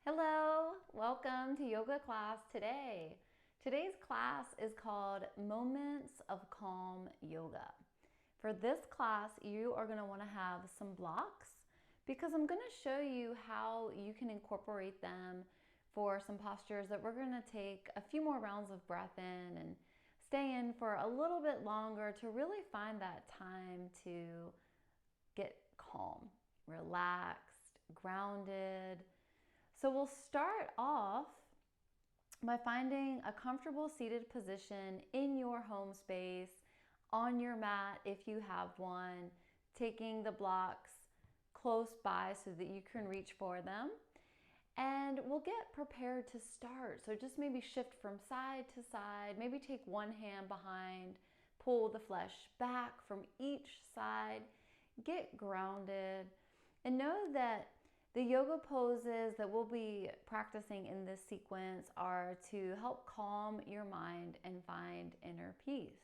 Hello, welcome to yoga class today. Today's class is called Moments of Calm Yoga. For this class, you are going to want to have some blocks because I'm going to show you how you can incorporate them for some postures that we're going to take a few more rounds of breath in and stay in for a little bit longer to really find that time to get calm, relaxed, grounded. So we'll start off by finding a comfortable seated position in your home space, on your mat if you have one, taking the blocks close by so that you can reach for them. And we'll get prepared to start. So just maybe shift from side to side, maybe take one hand behind, pull the flesh back from each side, get grounded, and know that the yoga poses that we'll be practicing in this sequence are to help calm your mind and find inner peace.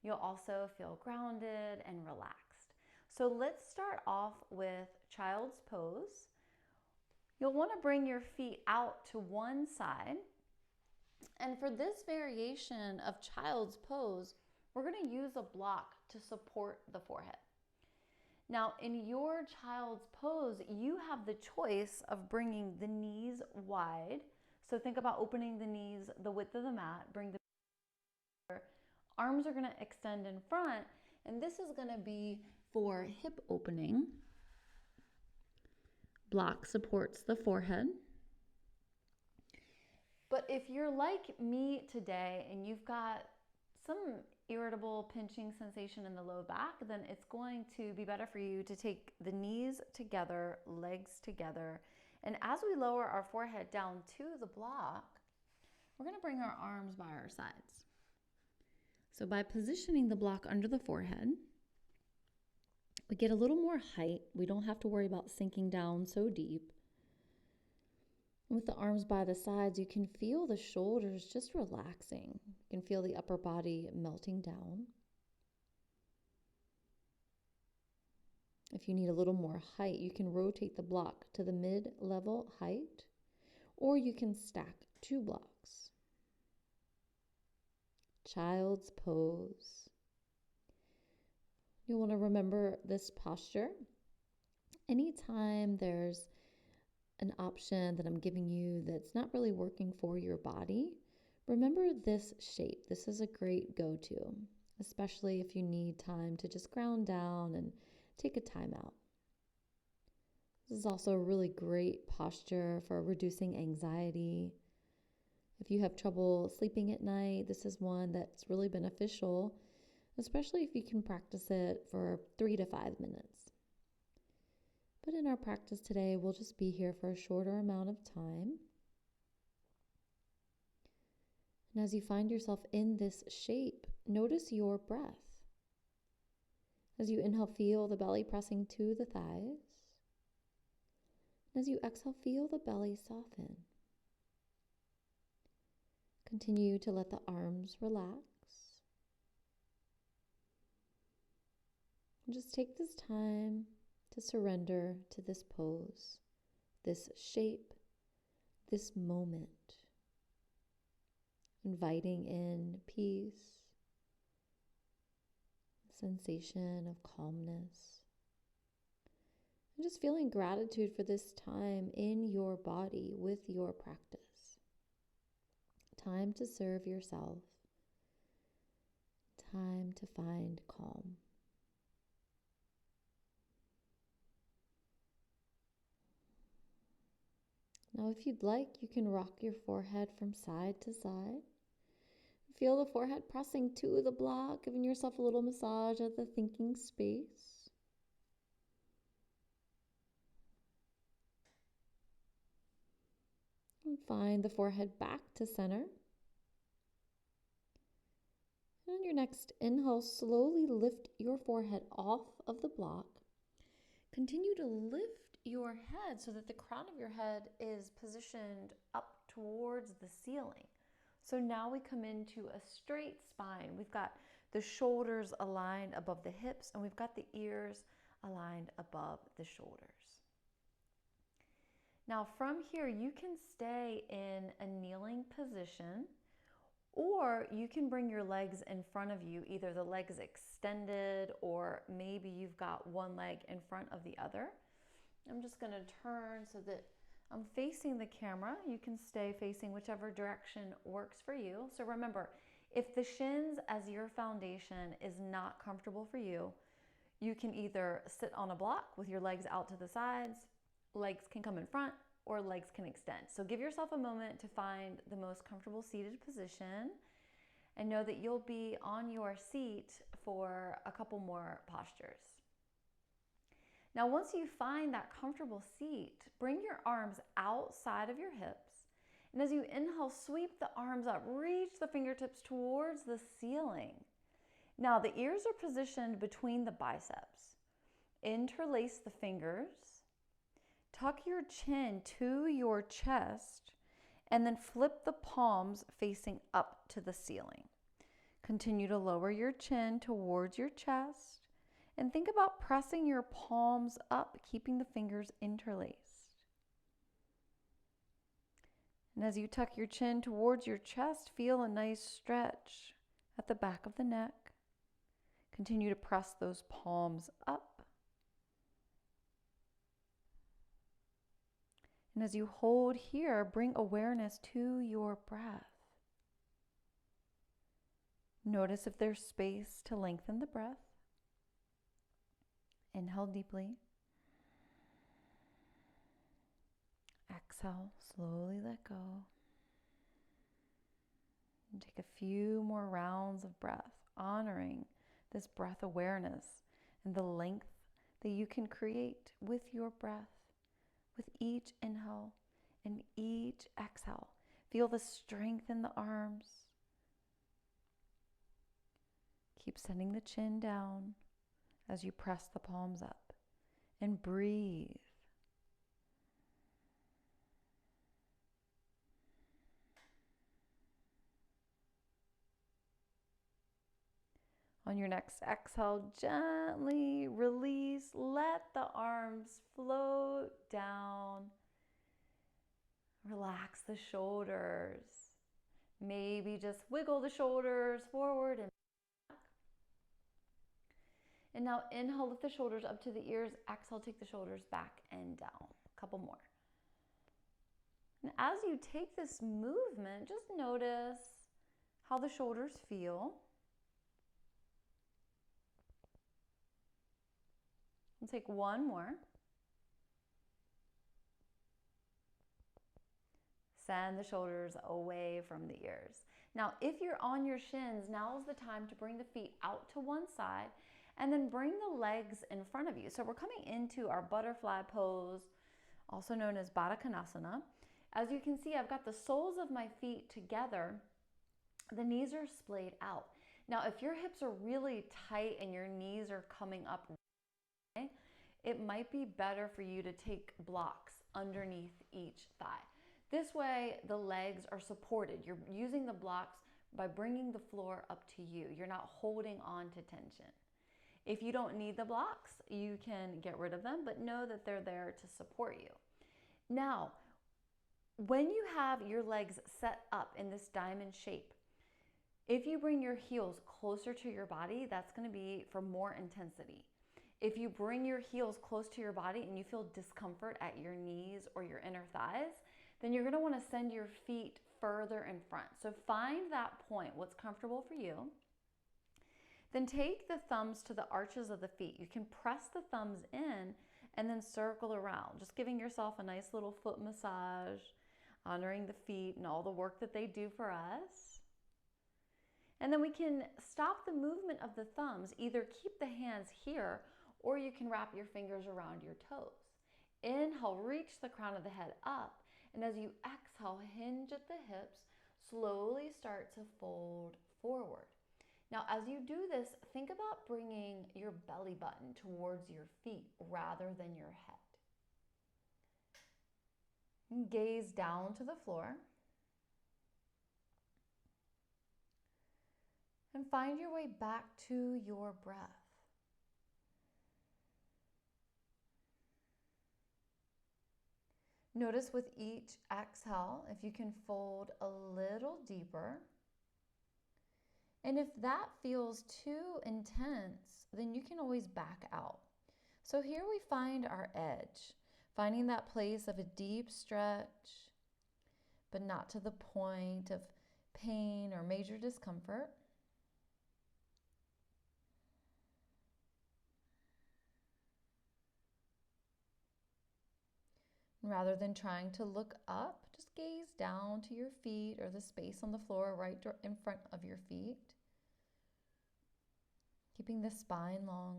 You'll also feel grounded and relaxed. So let's start off with child's pose. You'll want to bring your feet out to one side. And for this variation of child's pose, we're going to use a block to support the forehead. Now, in your child's pose, you have the choice of bringing the knees wide. So think about opening the knees the width of the mat. Bring the arms are going to extend in front, and this is going to be for hip opening. Block supports the forehead. But if you're like me today and you've got some irritable pinching sensation in the low back, then it's going to be better for you to take the knees together, legs together. And as we lower our forehead down to the block, we're going to bring our arms by our sides. So by positioning the block under the forehead, we get a little more height. We don't have to worry about sinking down so deep. With the arms by the sides, you can feel the shoulders just relaxing. You can feel the upper body melting down. If you need a little more height, you can rotate the block to the mid-level height, or you can stack two blocks. Child's pose. You'll want to remember this posture. Anytime there's an option that I'm giving you that's not really working for your body, remember this shape. This is a great go-to, especially if you need time to just ground down and take a time out. This is also a really great posture for reducing anxiety. If you have trouble sleeping at night, this is one that's really beneficial, especially if you can practice it for 3 to 5 minutes. But in our practice today, we'll just be here for a shorter amount of time. And as you find yourself in this shape, notice your breath. As you inhale, feel the belly pressing to the thighs. And as you exhale, feel the belly soften. Continue to let the arms relax. And just take this time to surrender to this pose, this shape, this moment, inviting in peace, sensation of calmness, and just feeling gratitude for this time in your body with your practice. Time to serve yourself, time to find calm. Now, if you'd like, you can rock your forehead from side to side. Feel the forehead pressing to the block, giving yourself a little massage at the thinking space. And find the forehead back to center. And on your next inhale, slowly lift your forehead off of the block. Continue to lift your head so that the crown of your head is positioned up towards the ceiling. So now we come into a straight spine. We've got the shoulders aligned above the hips, and we've got the ears aligned above the shoulders. Now from here, you can stay in a kneeling position, or you can bring your legs in front of you, either the legs extended or maybe you've got one leg in front of the other. I'm just going to turn so that I'm facing the camera. You can stay facing whichever direction works for you. So remember, if the shins as your foundation is not comfortable for you, you can either sit on a block with your legs out to the sides, legs can come in front, or legs can extend. So give yourself a moment to find the most comfortable seated position, and know that you'll be on your seat for a couple more postures. Now, once you find that comfortable seat, bring your arms outside of your hips. And as you inhale, sweep the arms up, reach the fingertips towards the ceiling. Now, the ears are positioned between the biceps. Interlace the fingers. Tuck your chin to your chest, and then flip the palms facing up to the ceiling. Continue to lower your chin towards your chest, and think about pressing your palms up, keeping the fingers interlaced. And as you tuck your chin towards your chest, feel a nice stretch at the back of the neck. Continue to press those palms up. And as you hold here, bring awareness to your breath. Notice if there's space to lengthen the breath. Inhale deeply. Exhale, slowly let go. And take a few more rounds of breath, honoring this breath awareness and the length that you can create with your breath. With each inhale and each exhale, feel the strength in the arms. Keep sending the chin down as you press the palms up, and breathe. On your next exhale, gently release. Let the arms float down. Relax the shoulders. Maybe just wiggle the shoulders forward and back. And now inhale, lift the shoulders up to the ears. Exhale, take the shoulders back and down. A couple more. And as you take this movement, just notice how the shoulders feel. We'll take one more. Send the shoulders away from the ears. Now, if you're on your shins, now is the time to bring the feet out to one side and then bring the legs in front of you. So we're coming into our butterfly pose, also known as Baddha Konasana. As you can see, I've got the soles of my feet together. The knees are splayed out. Now, if your hips are really tight and your knees are coming up, it might be better for you to take blocks underneath each thigh. This way, the legs are supported. You're using the blocks by bringing the floor up to you. You're not holding on to tension. If you don't need the blocks, you can get rid of them, but know that they're there to support you. Now, when you have your legs set up in this diamond shape, if you bring your heels closer to your body, that's going to be for more intensity. If you bring your heels close to your body and you feel discomfort at your knees or your inner thighs, then you're going to want to send your feet further in front. So find that point, what's comfortable for you. Then take the thumbs to the arches of the feet. You can press the thumbs in and then circle around, just giving yourself a nice little foot massage, honoring the feet and all the work that they do for us. And then we can stop the movement of the thumbs. Either keep the hands here, or you can wrap your fingers around your toes. Inhale, reach the crown of the head up. And as you exhale, hinge at the hips, slowly start to fold forward. Now, as you do this, think about bringing your belly button towards your feet rather than your head. And gaze down to the floor. And find your way back to your breath. Notice with each exhale, if you can fold a little deeper. And if that feels too intense, then you can always back out. So here we find our edge, finding that place of a deep stretch, but not to the point of pain or major discomfort. Rather than trying to look up, just gaze down to your feet or the space on the floor right in front of your feet. Keeping the spine long.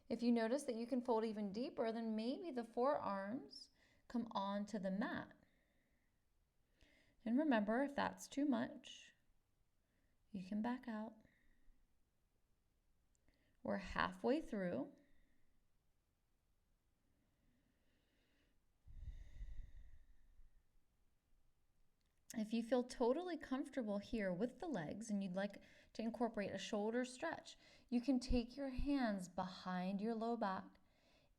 If you notice that you can fold even deeper, then maybe the forearms come onto the mat. And remember, if that's too much, you can back out. We're halfway through. If you feel totally comfortable here with the legs and you'd like to incorporate a shoulder stretch, you can take your hands behind your low back,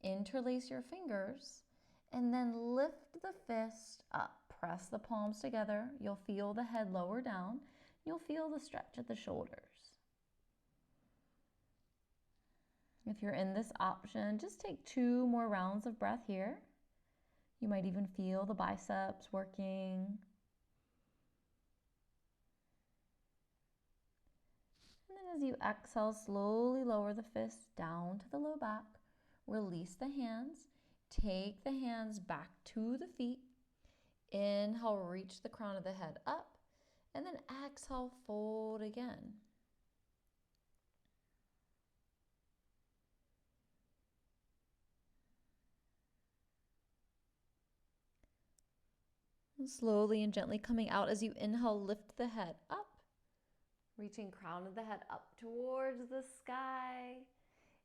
interlace your fingers, and then lift the fist up. Press the palms together. You'll feel the head lower down. You'll feel the stretch at the shoulders. If you're in this option, just take 2 more rounds of breath here. You might even feel the biceps working. And then as you exhale, slowly lower the fist down to the low back. Release the hands. Take the hands back to the feet. Inhale, reach the crown of the head up. And then exhale, fold again. And slowly and gently coming out as you inhale, lift the head up. Reaching crown of the head up towards the sky.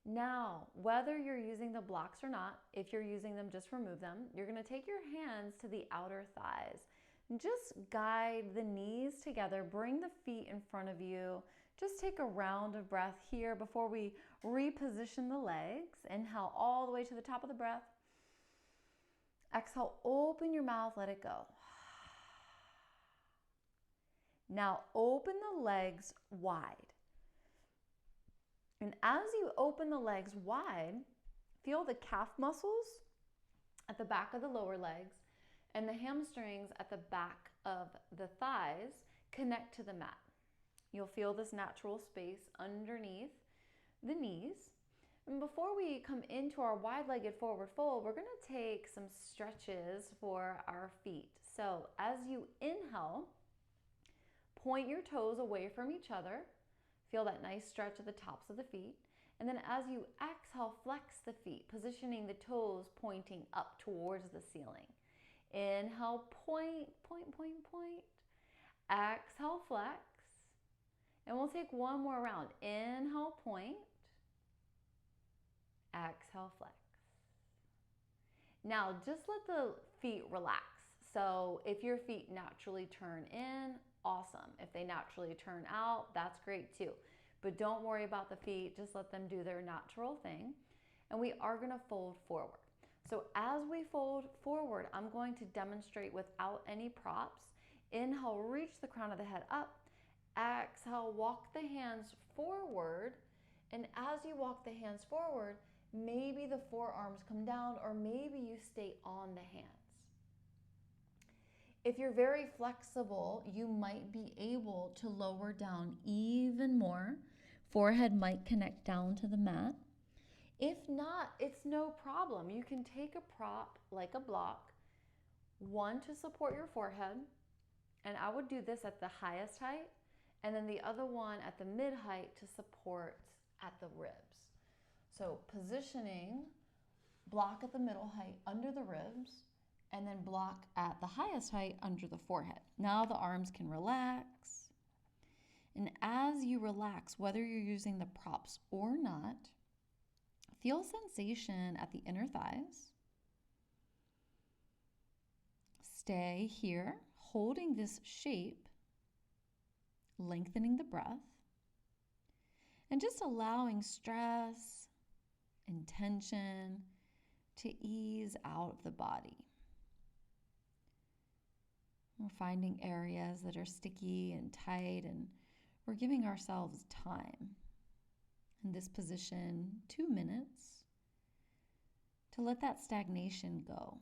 Now, whether you're using the blocks or not, if you're using them, just remove them. You're going to take your hands to the outer thighs. Just guide the knees together. Bring the feet in front of you. Just take a round of breath here before we reposition the legs. Inhale all the way to the top of the breath. Exhale, open your mouth, let it go. Now open the legs wide. And as you open the legs wide, feel the calf muscles at the back of the lower legs and the hamstrings at the back of the thighs connect to the mat. You'll feel this natural space underneath the knees. And before we come into our wide-legged forward fold, we're going to take some stretches for our feet. So as you inhale, point your toes away from each other. Feel that nice stretch at the tops of the feet. And then as you exhale, flex the feet, positioning the toes pointing up towards the ceiling. Inhale, point, point, point, point. Exhale, flex. And we'll take one more round. Inhale, point. Exhale, flex. Now just let the feet relax. So if your feet naturally turn in, awesome. If they naturally turn out, that's great too. But don't worry about the feet, just let them do their natural thing. And we are going to fold forward. So as we fold forward, I'm going to demonstrate without any props. Inhale, reach the crown of the head up. Exhale, walk the hands forward. And as you walk the hands forward, maybe the forearms come down or maybe you stay on the hands. If you're very flexible, you might be able to lower down even more. Forehead might connect down to the mat. If not, it's no problem. You can take a prop like a block, one to support your forehead, and I would do this at the highest height, and then the other one at the mid height to support at the ribs. So positioning, block at the middle height under the ribs, and then block at the highest height under the forehead. Now the arms can relax. And as you relax, whether you're using the props or not, feel sensation at the inner thighs. Stay here, holding this shape, lengthening the breath, and just allowing stress and tension to ease out of the body. We're finding areas that are sticky and tight, and we're giving ourselves time in this position, 2 minutes, to let that stagnation go,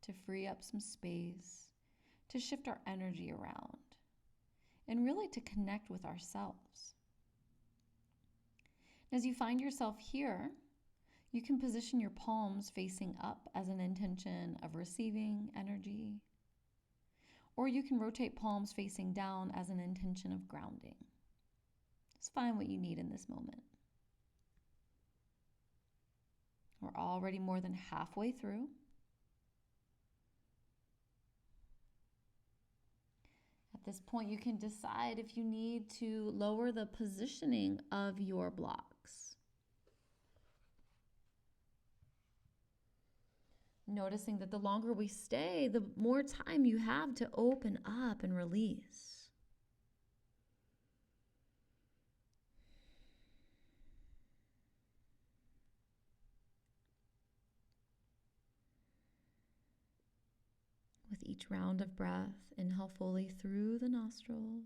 to free up some space, to shift our energy around, and really to connect with ourselves. As you find yourself here, you can position your palms facing up as an intention of receiving energy, or you can rotate palms facing down as an intention of grounding. Just find what you need in this moment. We're already more than halfway through. At this point, you can decide if you need to lower the positioning of your blocks. Noticing that the longer we stay, the more time you have to open up and release. With each round of breath, inhale fully through the nostrils.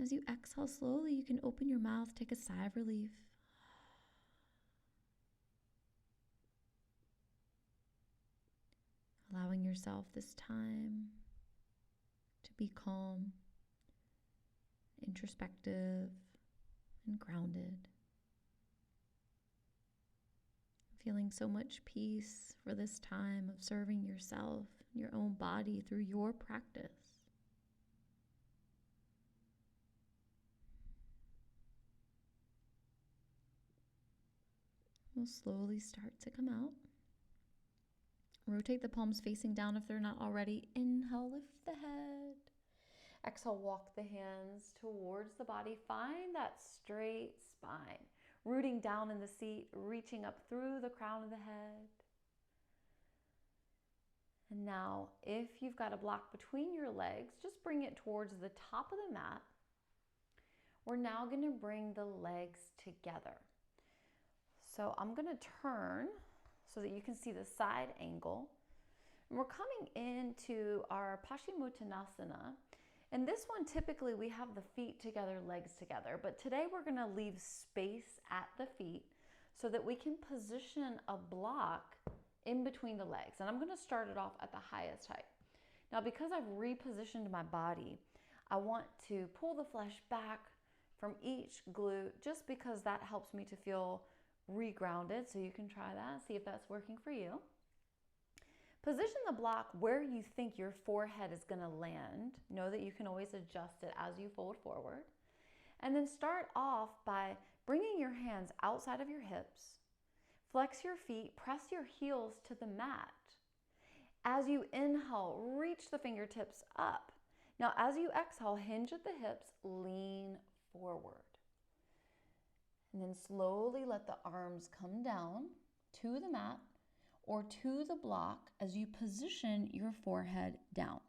As you exhale slowly, you can open your mouth, take a sigh of relief. Allowing yourself this time to be calm, introspective, and grounded. Feeling so much peace for this time of serving yourself and your own body through your practice. We'll slowly start to come out. Rotate the palms facing down if they're not already. Inhale, lift the head. Exhale, walk the hands towards the body. Find that straight spine. Rooting down in the seat, reaching up through the crown of the head. And now, if you've got a block between your legs, just bring it towards the top of the mat. We're now going to bring the legs together. So I'm going to turn so that you can see the side angle. And we're coming into our Paschimottanasana. And this one, typically we have the feet together, legs together, but today we're gonna leave space at the feet so that we can position a block in between the legs. And I'm gonna start it off at the highest height. Now, because I've repositioned my body, I want to pull the flesh back from each glute just because that helps me to feel regrounded. So you can try that, see if that's working for you. Position the block where you think your forehead is going to land. Know that you can always adjust it as you fold forward. And then start off by bringing your hands outside of your hips. Flex your feet, press your heels to the mat. As you inhale, reach the fingertips up. Now, as you exhale, hinge at the hips, lean forward. And then slowly let the arms come down to the mat or to the block as you position your forehead down.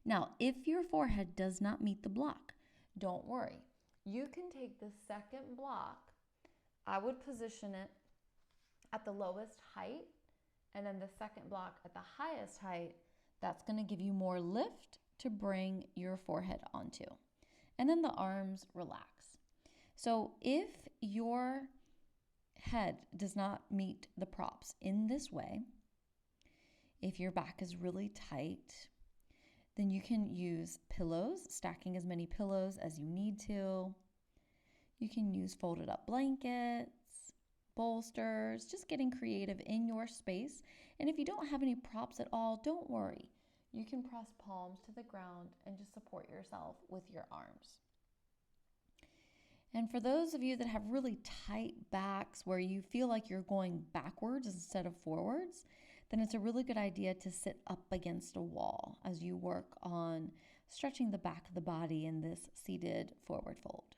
Now, if your forehead does not meet the block, don't worry. You can take the second block. I would position it at the lowest height, and then the second block at the highest height. That's going to give you more lift to bring your forehead onto. And then the arms relax. So if your head does not meet the props in this way, if your back is really tight, then you can use pillows, stacking as many pillows as you need to. You can use folded up blankets, bolsters, just getting creative in your space. And if you don't have any props at all, don't worry. You can press palms to the ground and just support yourself with your arms. And for those of you that have really tight backs where you feel like you're going backwards instead of forwards, then it's a really good idea to sit up against a wall as you work on stretching the back of the body in this seated forward fold.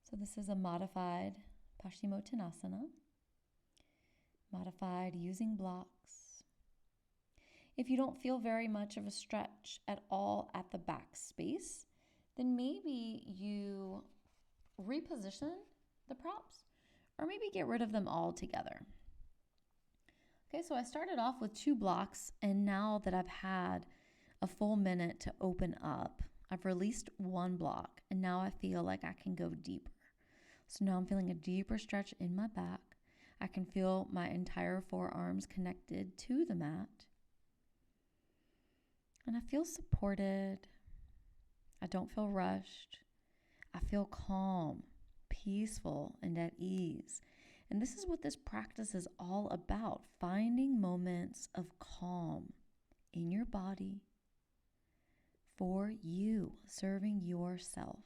So this is a modified Paschimottanasana, modified using blocks. If you don't feel very much of a stretch at all at the back space, then maybe you reposition the props, or maybe get rid of them all together. Okay, so I started off with 2 blocks, and now that I've had a full minute to open up, I've released 1 block, and now I feel like I can go deeper. So now I'm feeling a deeper stretch in my back. I can feel my entire forearms connected to the mat. And I feel supported. I don't feel rushed. I feel calm, peaceful, and at ease. And this is what this practice is all about, finding moments of calm in your body for you, serving yourself.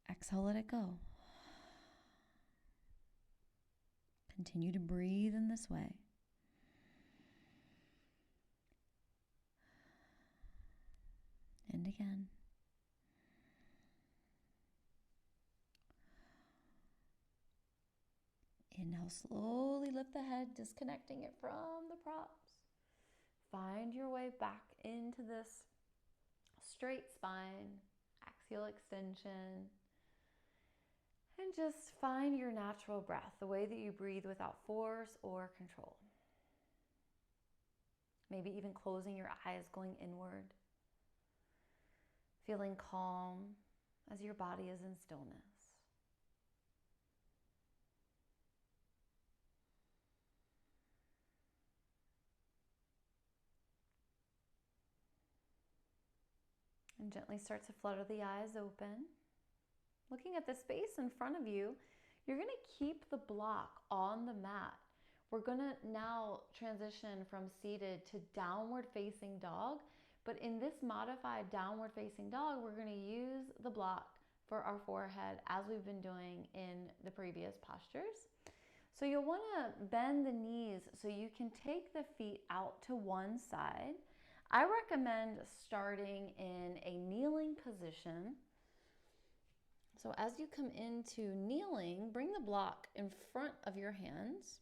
Exhale, let it go. Continue to breathe in this way. And again. Inhale, slowly lift the head, disconnecting it from the props. Find your way back into this straight spine, axial extension. And just find your natural breath, the way that you breathe without force or control. Maybe even closing your eyes, going inward. Feeling calm as your body is in stillness. And gently start to flutter the eyes open. Looking at the space in front of you, you're going to keep the block on the mat. We're going to now transition from seated to downward facing dog. But in this modified downward facing dog, we're going to use the block for our forehead as we've been doing in the previous postures. So you'll want to bend the knees so you can take the feet out to one side. I recommend starting in a kneeling position. So as you come into kneeling, bring the block in front of your hands.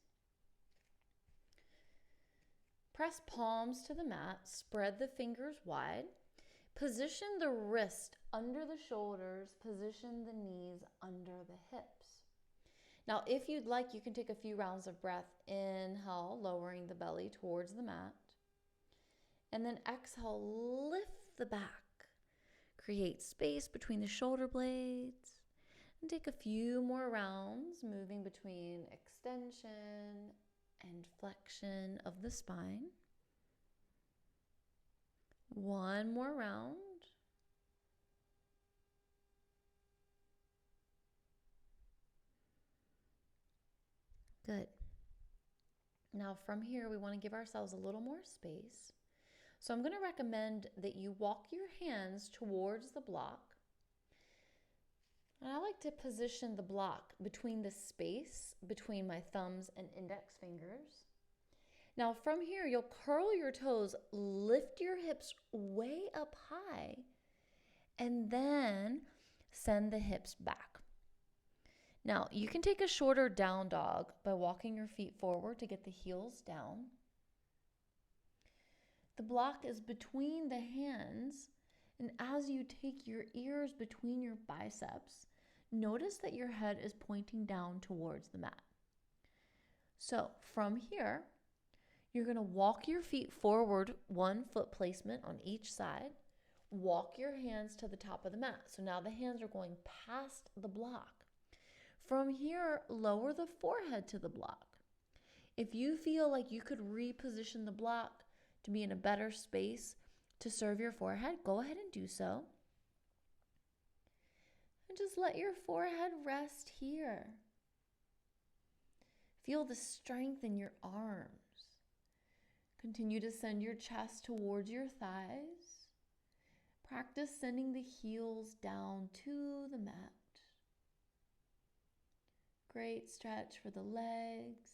Press palms to the mat, spread the fingers wide. Position the wrist under the shoulders, position the knees under the hips. Now, if you'd like, you can take a few rounds of breath. Inhale, lowering the belly towards the mat. And then exhale, lift the back. Create space between the shoulder blades. And take a few more rounds, moving between extension and flexion of the spine. One more round. Good. Now from here, we want to give ourselves a little more space. So I'm going to recommend that you walk your hands towards the block. And I like to position the block between the space between my thumbs and index fingers. Now from here, you'll curl your toes, lift your hips way up high, and then send the hips back. Now you can take a shorter down dog by walking your feet forward to get the heels down. The block is between the hands, and as you take your ears between your biceps, notice that your head is pointing down towards the mat. So from here, you're going to walk your feet forward, 1 foot placement on each side. Walk your hands to the top of the mat. So now the hands are going past the block. From here, lower the forehead to the block. If you feel like you could reposition the block to be in a better space to serve your forehead, go ahead and do so. And just let your forehead rest here. Feel the strength in your arms. Continue to send your chest towards your thighs. Practice sending the heels down to the mat. Great stretch for the legs.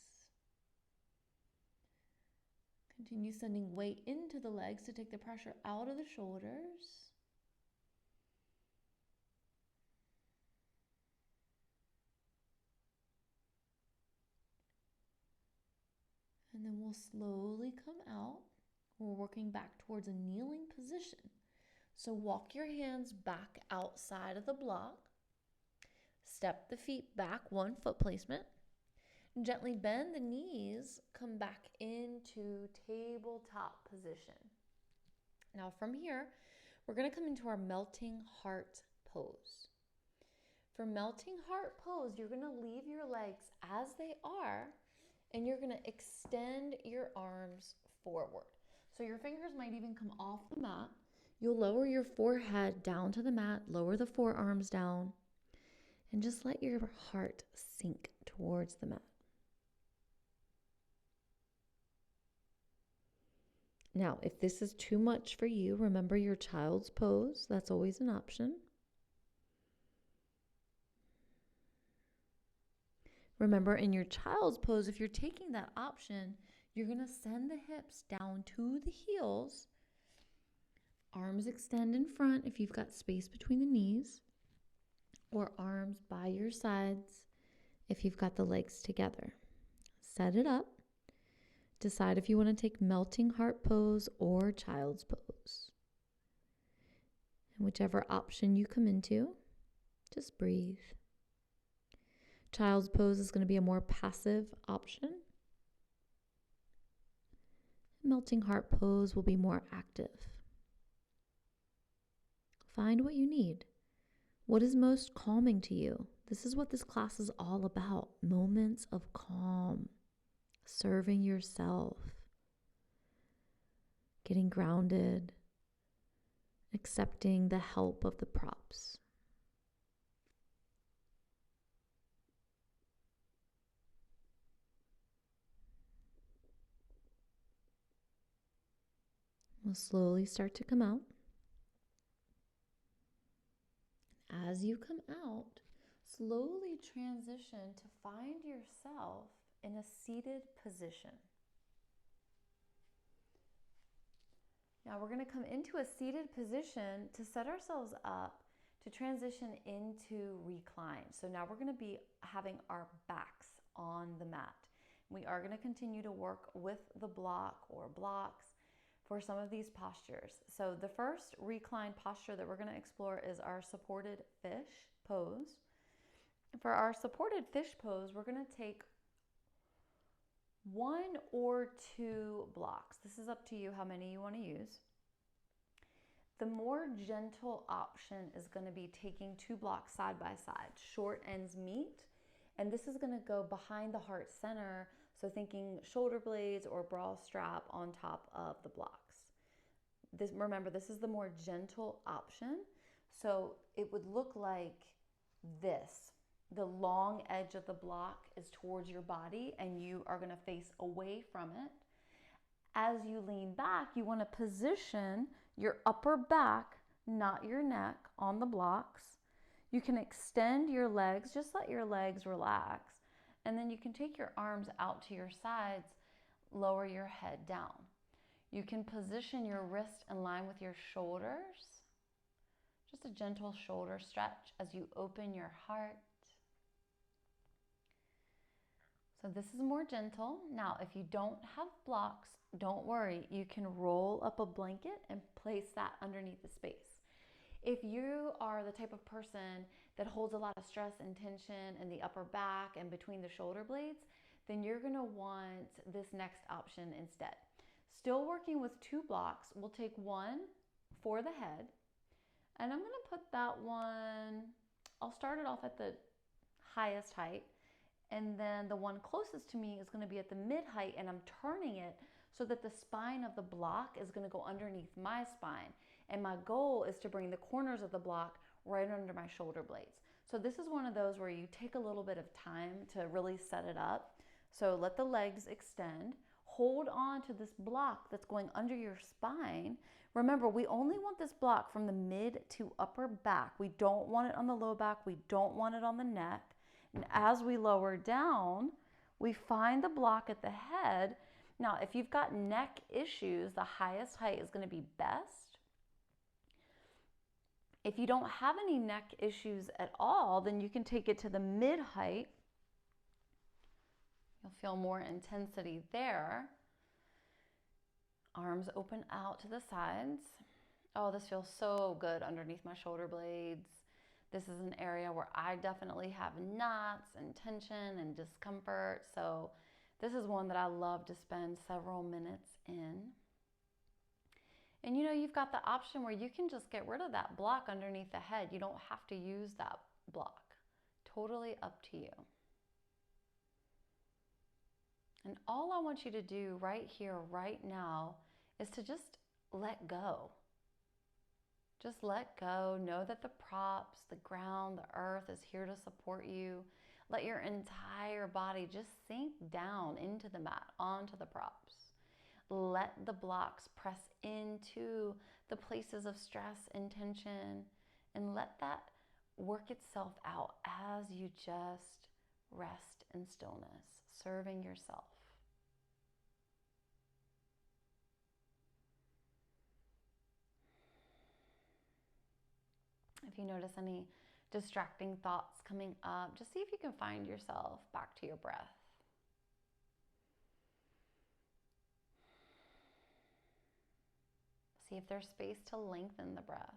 Continue sending weight into the legs to take the pressure out of the shoulders. And then we'll slowly come out. We're working back towards a kneeling position. So walk your hands back outside of the block. Step the feet back 1 foot placement. Gently bend the knees, come back into tabletop position. Now from here, we're going to come into our melting heart pose. For melting heart pose, you're going to leave your legs as they are, and you're going to extend your arms forward. So your fingers might even come off the mat. You'll lower your forehead down to the mat, lower the forearms down, and just let your heart sink towards the mat. Now, if this is too much for you, remember your child's pose. That's always an option. Remember, in your child's pose, if you're taking that option, you're going to send the hips down to the heels. Arms extend in front if you've got space between the knees, or arms by your sides if you've got the legs together. Set it up. Decide if you want to take melting heart pose or child's pose. And whichever option you come into, just breathe. Child's pose is going to be a more passive option. Melting heart pose will be more active. Find what you need. What is most calming to you? This is what this class is all about. Moments of calm. Serving yourself, getting grounded, accepting the help of the props. We'll slowly start to come out. As you come out, slowly transition to find yourself in a seated position. Now we're going to come into a seated position to set ourselves up to transition into recline. So now we're going to be having our backs on the mat. We are going to continue to work with the block or blocks for some of these postures. So the first recline posture that we're going to explore is our supported fish pose. For our supported fish pose, we're going to take 1 or 2 blocks. This is up to you how many you want to use. The more gentle option is going to be taking 2 blocks side by side. Short ends meet, and this is going to go behind the heart center, so thinking shoulder blades or bra strap on top of the blocks. Remember, this is the more gentle option, so it would look like this. The long edge of the block is towards your body and you are going to face away from it. As you lean back, you want to position your upper back, not your neck, on the blocks. You can extend your legs, just let your legs relax. And then you can take your arms out to your sides, lower your head down. You can position your wrist in line with your shoulders. Just a gentle shoulder stretch as you open your heart. So this is more gentle. Now, if you don't have blocks, don't worry. You can roll up a blanket and place that underneath the space. If you are the type of person that holds a lot of stress and tension in the upper back and between the shoulder blades, then you're going to want this next option instead. Still working with 2 blocks, we'll take 1 for the head, and I'm going to put that one, I'll start it off at the highest height, and then the one closest to me is going to be at the mid height, and I'm turning it so that the spine of the block is going to go underneath my spine. And my goal is to bring the corners of the block right under my shoulder blades. So this is one of those where you take a little bit of time to really set it up. So let the legs extend. Hold on to this block that's going under your spine. Remember, we only want this block from the mid to upper back. We don't want it on the low back. We don't want it on the neck. And as we lower down, we find the block at the head. Now, if you've got neck issues, the highest height is going to be best. If you don't have any neck issues at all, then you can take it to the mid height. You'll feel more intensity there. Arms open out to the sides. Oh, this feels so good underneath my shoulder blades. This is an area where I definitely have knots and tension and discomfort. So this is one that I love to spend several minutes in. And you've got the option where you can just get rid of that block underneath the head. You don't have to use that block. Totally up to you. And all I want you to do right here, right now, is to just let go. Just let go. Know that the props, the ground, the earth is here to support you. Let your entire body just sink down into the mat, onto the props. Let the blocks press into the places of stress and tension, and let that work itself out as you just rest in stillness, serving yourself. If you notice any distracting thoughts coming up, just see if you can find yourself back to your breath. See if there's space to lengthen the breath.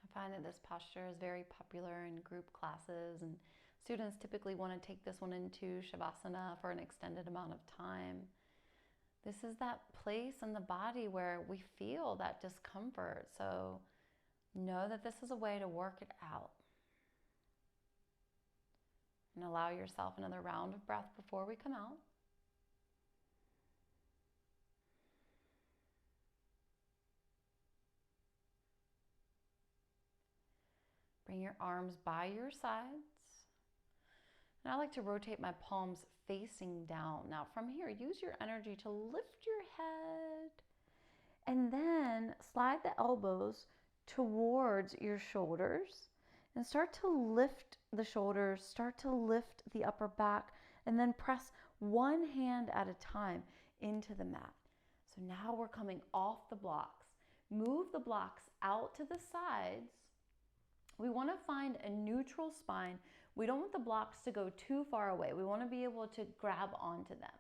I find that this posture is very popular in group classes, and students typically want to take this one into Shavasana for an extended amount of time. This is that place in the body where we feel that discomfort, so know that this is a way to work it out. And allow yourself another round of breath before we come out. Bring your arms by your sides. And I like to rotate my palms facing down. Now from here, use your energy to lift your head and then slide the elbows towards your shoulders and start to lift the shoulders, start to lift the upper back, and then press one hand at a time into the mat. So now we're coming off the blocks. Move the blocks out to the sides. We want to find a neutral spine. We don't want the blocks to go too far away. We want to be able to grab onto them.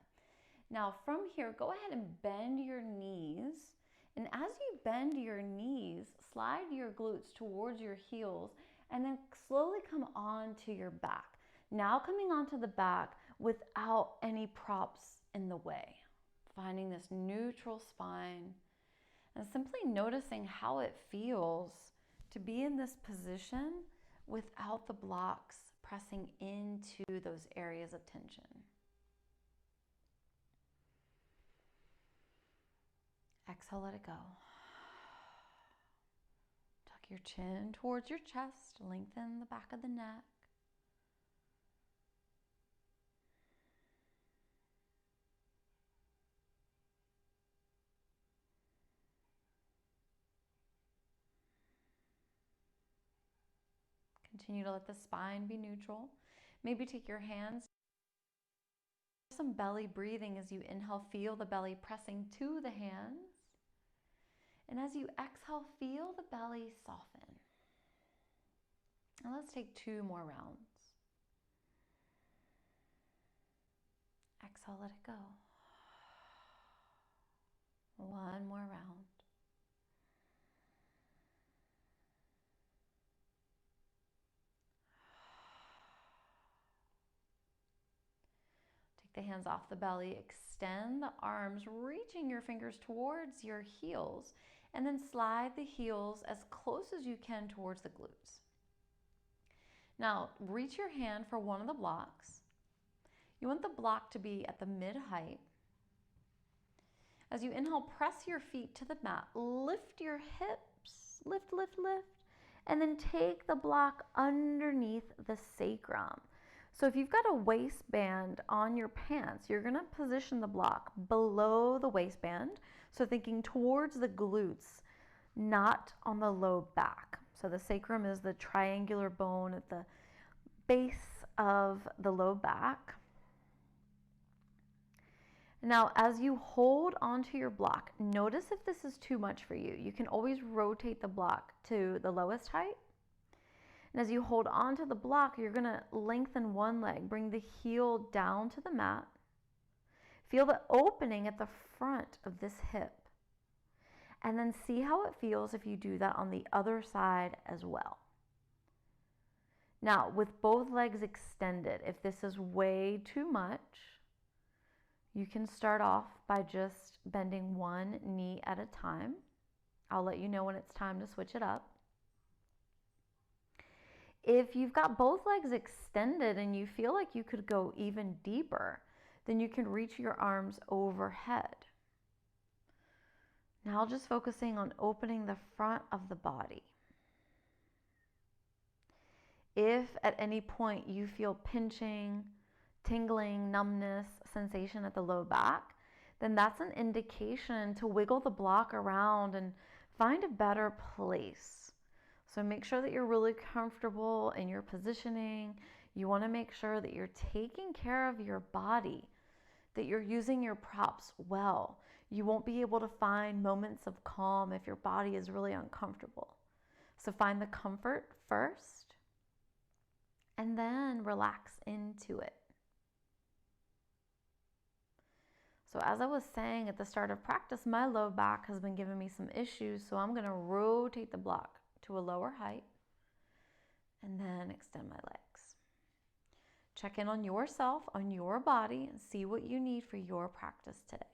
Now from here, go ahead and bend your knees. And as you bend your knees, slide your glutes towards your heels and then slowly come onto your back. Now coming onto the back without any props in the way. Finding this neutral spine and simply noticing how it feels to be in this position without the blocks pressing into those areas of tension. Exhale, let it go. Tuck your chin towards your chest, lengthen the back of the neck. Continue to let the spine be neutral. Maybe take your hands. Some belly breathing as you inhale, feel the belly pressing to the hands. And as you exhale, feel the belly soften. And let's take 2 more rounds. Exhale, let it go. 1 more round. Take the hands off the belly, extend the arms, reaching your fingers towards your heels, and then slide the heels as close as you can towards the glutes. Now, reach your hand for one of the blocks. You want the block to be at the mid-height. As you inhale, press your feet to the mat. Lift your hips, lift, lift, lift, and then take the block underneath the sacrum. So if you've got a waistband on your pants, you're going to position the block below the waistband So thinking towards the glutes, not on the low back. So the sacrum is the triangular bone at the base of the low back. Now, as you hold onto your block, notice if this is too much for you. You can always rotate the block to the lowest height. And as you hold onto the block, you're going to lengthen one leg, bring the heel down to the mat. Feel the opening at the front of this hip. And then see how it feels if you do that on the other side as well. Now, with both legs extended, if this is way too much, you can start off by just bending one knee at a time. I'll let you know when it's time to switch it up. If you've got both legs extended and you feel like you could go even deeper, then you can reach your arms overhead. Now just focusing on opening the front of the body. If at any point you feel pinching, tingling, numbness, sensation at the low back, then that's an indication to wiggle the block around and find a better place. So make sure that you're really comfortable in your positioning. You want to make sure that you're taking care of your body, that you're using your props well. You won't be able to find moments of calm if your body is really uncomfortable. So find the comfort first and then relax into it. So as I was saying at the start of practice, my low back has been giving me some issues, so I'm going to rotate the block to a lower height and then extend my legs. Check in on yourself, on your body, and see what you need for your practice today.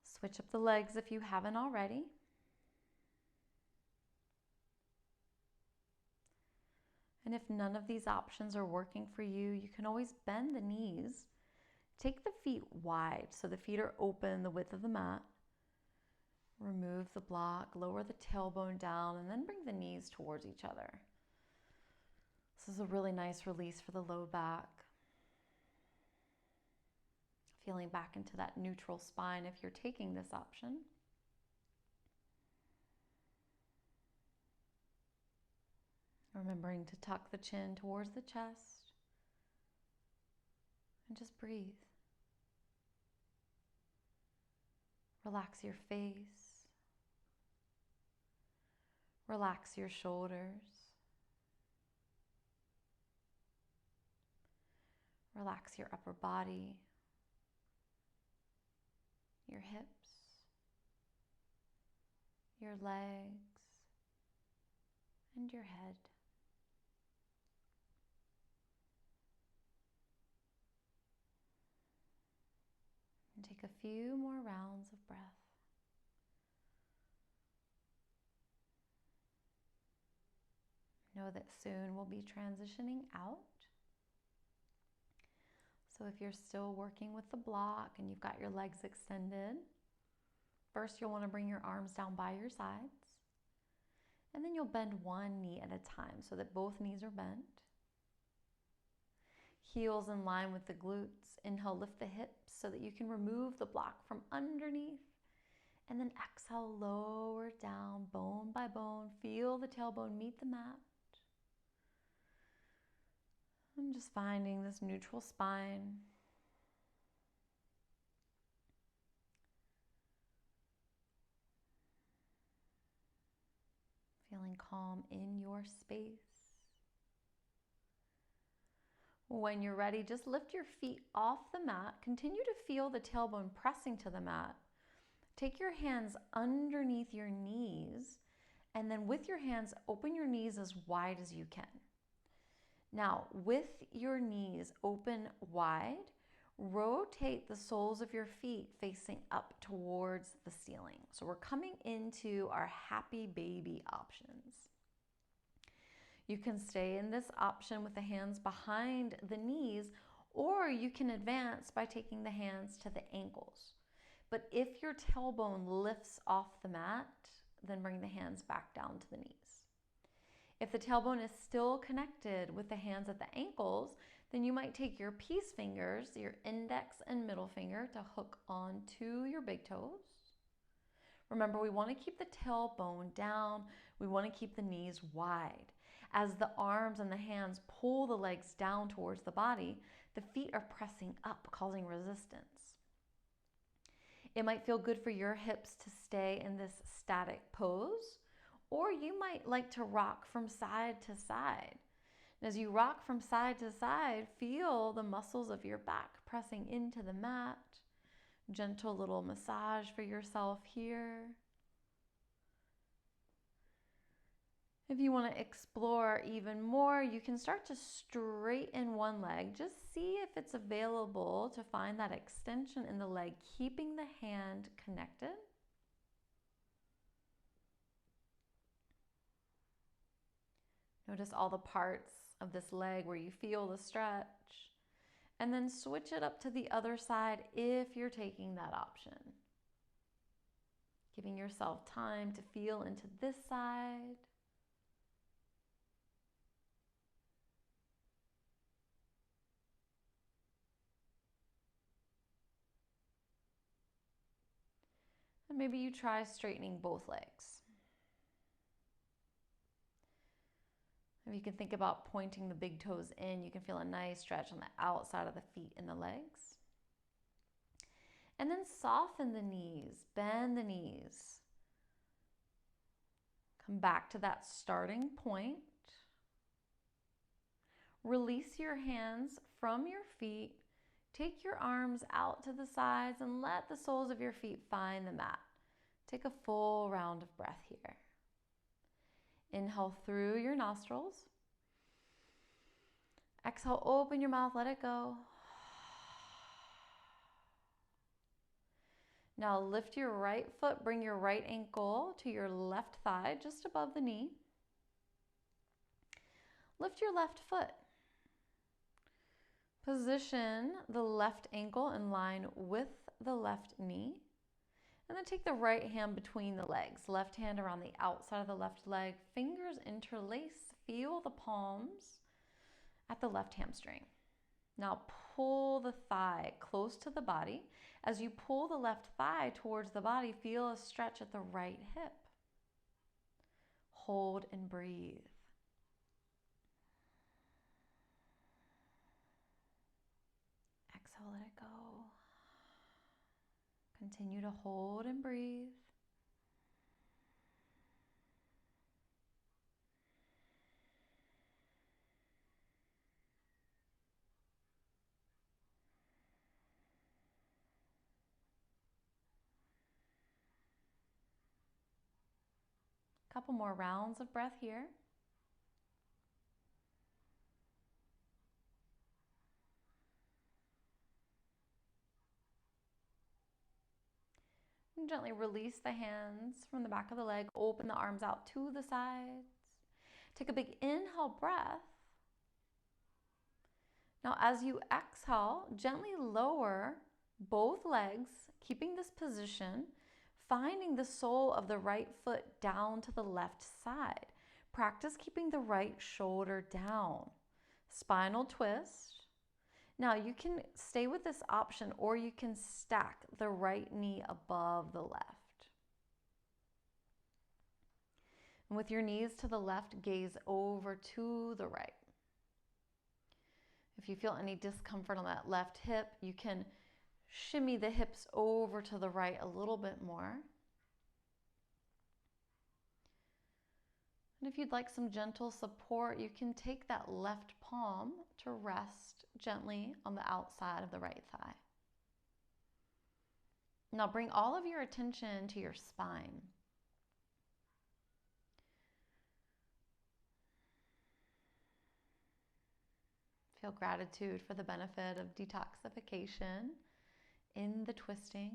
Switch up the legs if you haven't already. And if none of these options are working for you, you can always bend the knees. Take the feet wide so the feet are open the width of the mat. Remove the block, lower the tailbone down, and then bring the knees towards each other. This is a really nice release for the low back. Feeling back into that neutral spine if you're taking this option. Remembering to tuck the chin towards the chest and just breathe. Relax your face. Relax your shoulders. Relax your upper body, your hips, your legs, and your head. And take a few more rounds of breath. Know that soon we'll be transitioning out. So if you're still working with the block and you've got your legs extended, first you'll want to bring your arms down by your sides. And then you'll bend one knee at a time so that both knees are bent. Heels in line with the glutes. Inhale, lift the hips so that you can remove the block from underneath. And then exhale, lower down, bone by bone. Feel the tailbone meet the mat. And just finding this neutral spine. Feeling calm in your space. When you're ready, just lift your feet off the mat. Continue to feel the tailbone pressing to the mat. Take your hands underneath your knees, and then with your hands, open your knees as wide as you can. Now, with your knees open wide, rotate the soles of your feet facing up towards the ceiling. So we're coming into our happy baby options. You can stay in this option with the hands behind the knees, or you can advance by taking the hands to the ankles. But if your tailbone lifts off the mat, then bring the hands back down to the knees. If the tailbone is still connected with the hands at the ankles, then you might take your peace fingers, your index and middle finger, to hook onto your big toes. Remember, we want to keep the tailbone down. We want to keep the knees wide. As the arms and the hands pull the legs down towards the body, the feet are pressing up, causing resistance. It might feel good for your hips to stay in this static pose, or you might like to rock from side to side. And as you rock from side to side, feel the muscles of your back pressing into the mat. Gentle little massage for yourself here. If you want to explore even more, you can start to straighten one leg. Just see if it's available to find that extension in the leg, keeping the hand connected. Notice all the parts of this leg where you feel the stretch. And then switch it up to the other side if you're taking that option. Giving yourself time to feel into this side. And maybe you try straightening both legs. If you can think about pointing the big toes in, you can feel a nice stretch on the outside of the feet and the legs. And then soften the knees, bend the knees. Come back to that starting point. Release your hands from your feet. Take your arms out to the sides and let the soles of your feet find the mat. Take a full round of breath here. Inhale through your nostrils. Exhale, open your mouth, let it go. Now lift your right foot, bring your right ankle to your left thigh, just above the knee. Lift your left foot. Position the left ankle in line with the left knee. And then take the right hand between the legs. Left hand around the outside of the left leg. Fingers interlace. Feel the palms at the left hamstring. Now pull the thigh close to the body. As you pull the left thigh towards the body, feel a stretch at the right hip. Hold and breathe. Exhale, let it go. Continue to hold and breathe. Couple more rounds of breath here. And gently release the hands from the back of the leg. Open the arms out to the sides. Take a big inhale breath. Now as you exhale, gently lower both legs, keeping this position, finding the sole of the right foot down to the left side. Practice keeping the right shoulder down. Spinal twist. Now you can stay with this option or you can stack the right knee above the left. And with your knees to the left, gaze over to the right. If you feel any discomfort on that left hip, you can shimmy the hips over to the right a little bit more. And if you'd like some gentle support, you can take that left palm to rest gently on the outside of the right thigh. Now bring all of your attention to your spine. Feel gratitude for the benefit of detoxification in the twisting.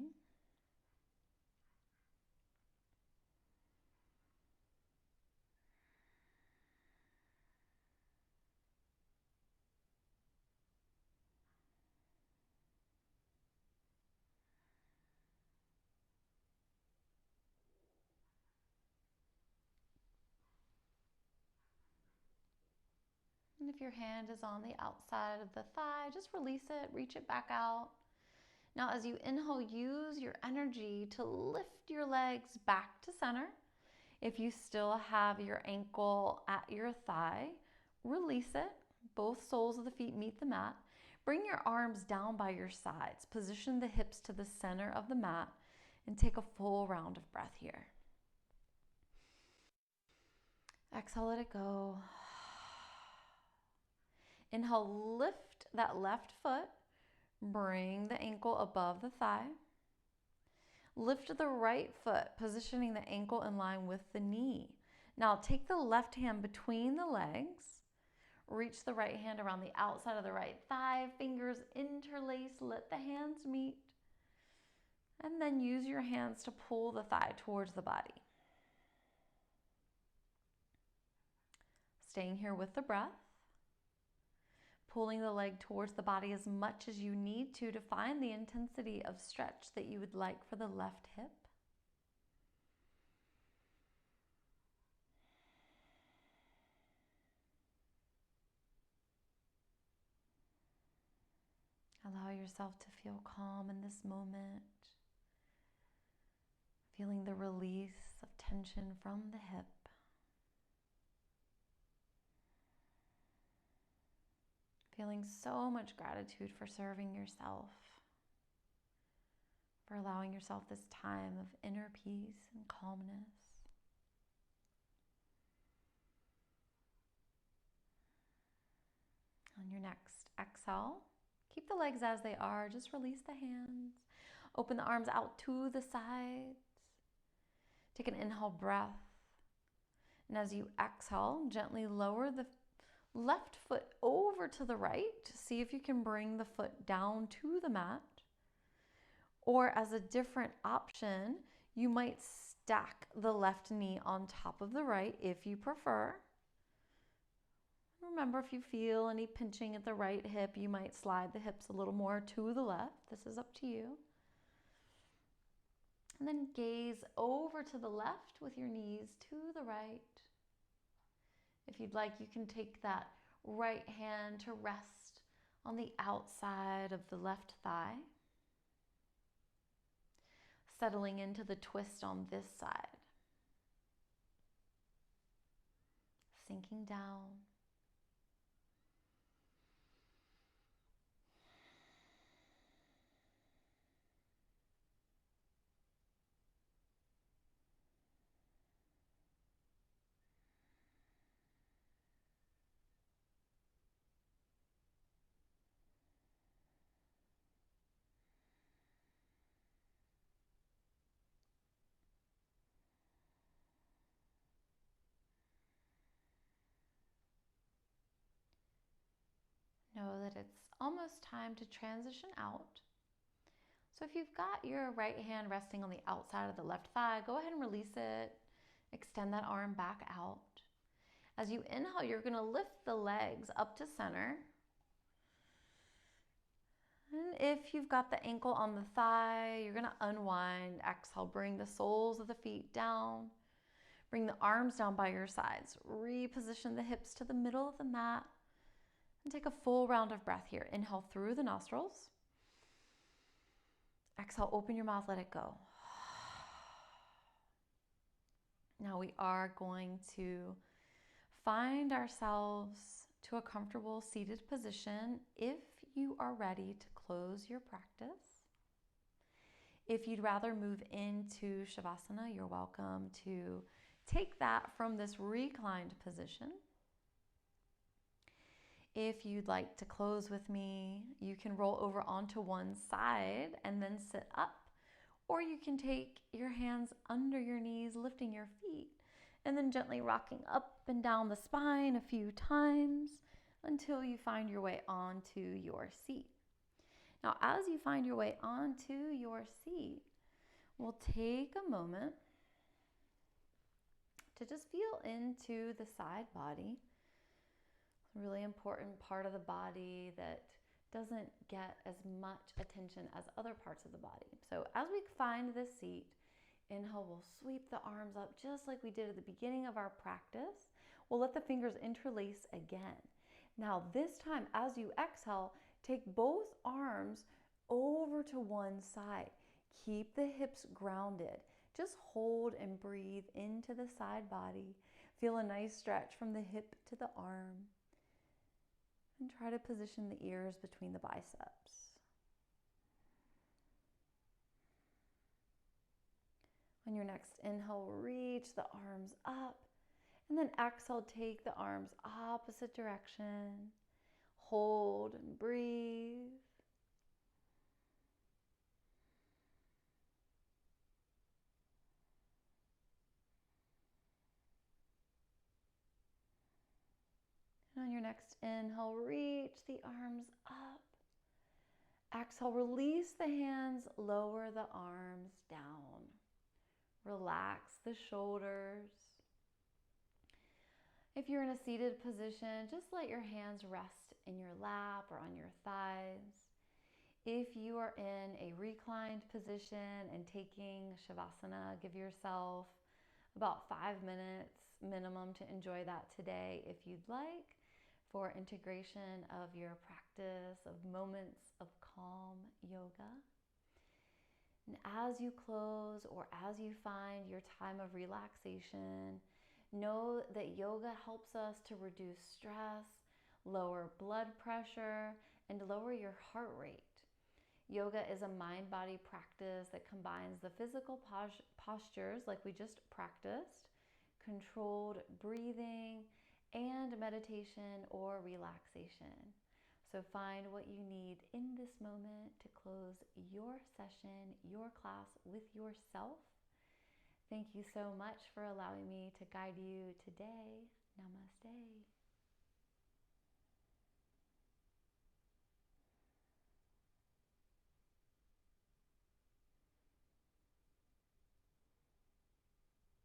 if your hand is on the outside of the thigh, just release it, reach it back out. Now, as you inhale, use your energy to lift your legs back to center. If you still have your ankle at your thigh, release it. Both soles of the feet meet the mat. Bring your arms down by your sides. Position the hips to the center of the mat and take a full round of breath here. Exhale, let it go. Inhale, lift that left foot. Bring the ankle above the thigh. Lift the right foot, positioning the ankle in line with the knee. Now take the left hand between the legs. Reach the right hand around the outside of the right thigh. Fingers interlace, let the hands meet. And then use your hands to pull the thigh towards the body. Staying here with the breath. Pulling the leg towards the body as much as you need to find the intensity of stretch that you would like for the left hip. Allow yourself to feel calm in this moment, feeling the release of tension from the hip. Feeling so much gratitude for serving yourself, for allowing yourself this time of inner peace and calmness. On your next exhale, keep the legs as they are. Just release the hands. Open the arms out to the sides. Take an inhale breath. And as you exhale, gently lower the left foot over to the right. See if you can bring the foot down to the mat. Or as a different option, you might stack the left knee on top of the right if you prefer. Remember, if you feel any pinching at the right hip, you might slide the hips a little more to the left. This is up to you. And then gaze over to the left with your knees to the right. If you'd like, you can take that right hand to rest on the outside of the left thigh. Settling into the twist on this side. Sinking down. Know that it's almost time to transition out. So if you've got your right hand resting on the outside of the left thigh, go ahead and release it. Extend that arm back out. As you inhale, you're going to lift the legs up to center. And if you've got the ankle on the thigh, you're going to unwind. Exhale, bring the soles of the feet down. Bring the arms down by your sides. Reposition the hips to the middle of the mat. And take a full round of breath here. Inhale through the nostrils. Exhale, open your mouth, let it go. Now we are going to find ourselves to a comfortable seated position. If you are ready to close your practice, if you'd rather move into Shavasana, you're welcome to take that from this reclined position. If you'd like to close with me, you can roll over onto one side and then sit up. Or you can take your hands under your knees, lifting your feet, and then gently rocking up and down the spine a few times until you find your way onto your seat. Now, as you find your way onto your seat, we'll take a moment to just feel into the side body. Really important part of the body that doesn't get as much attention as other parts of the body. So as we find this seat, inhale, we'll sweep the arms up just like we did at the beginning of our practice. We'll let the fingers interlace again. Now this time, as you exhale, take both arms over to one side. Keep the hips grounded. Just hold and breathe into the side body. Feel a nice stretch from the hip to the arm. And try to position the ears between the biceps. On your next inhale, reach the arms up. And then exhale, take the arms opposite direction. Hold and breathe. And on your next inhale, reach the arms up. Exhale, release the hands, lower the arms down. Relax the shoulders. If you're in a seated position, just let your hands rest in your lap or on your thighs. If you are in a reclined position and taking Shavasana, give yourself about 5 minutes minimum to enjoy that today if you'd like, for integration of your practice of moments of calm yoga. And as you close or as you find your time of relaxation, know that yoga helps us to reduce stress, lower blood pressure, and lower your heart rate. Yoga is a mind-body practice that combines the physical postures like we just practiced, controlled breathing, and meditation or relaxation. So find what you need in this moment to close your session, your class with yourself. Thank you so much for allowing me to guide you today. Namaste.